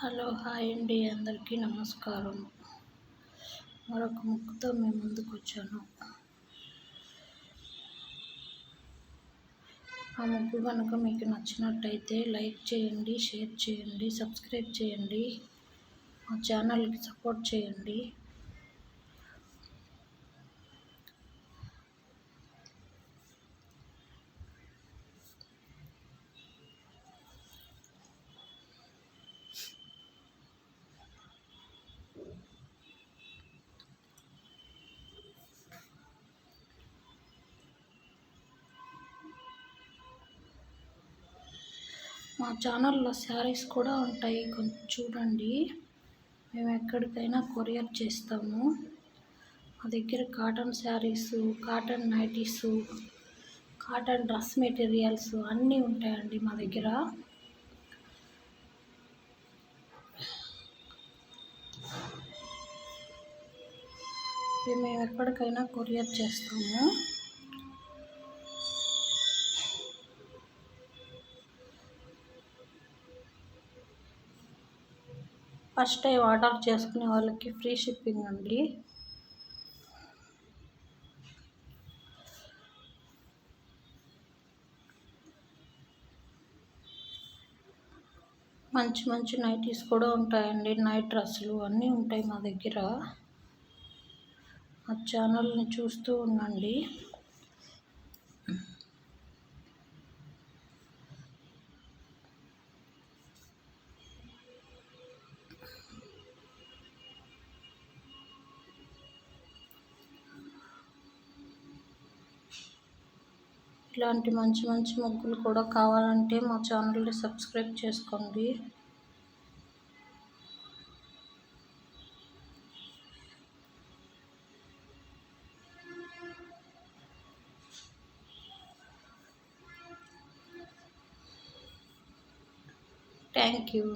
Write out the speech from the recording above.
Hello hi అండి, అందరికీ నమస్కారం. మరొక ముక్కుతో మీ ముందుకు వచ్చాను. ఆ ముగ్గు కనుక మీకు నచ్చినట్టయితే లైక్ చేయండి, షేర్ చేయండి, సబ్స్క్రైబ్ చేయండి, మా ఛానల్కి సపోర్ట్ చేయండి. మా ఛానల్లో శారీస్ కూడా ఉంటాయి, కొంచెం చూడండి. మేము ఎక్కడికైనా కొరియర్ చేస్తాము. మా దగ్గర cotton saris, cotton nighties, cotton dress materials అన్నీ ఉంటాయండి మా దగ్గర. మేము ఎక్కడికైనా కొరియర్ చేస్తాము. ఫస్ట్ టైం ఆర్డర్ చేసుకునే వాళ్ళకి ఫ్రీ షిప్పింగ్ అండి. మంచి మంచి నైటీస్ కూడా ఉంటాయండి, నైట్ డ్రెస్సులు అన్నీ ఉంటాయి మా దగ్గర. మా ఛానల్ని చూస్తూ ఉండండి. ఇలాంటి మంచి మంచి ముగ్గులు కూడా కావాలంటే మా ఛానల్ని సబ్స్క్రైబ్ చేసుకోండి. Thank you.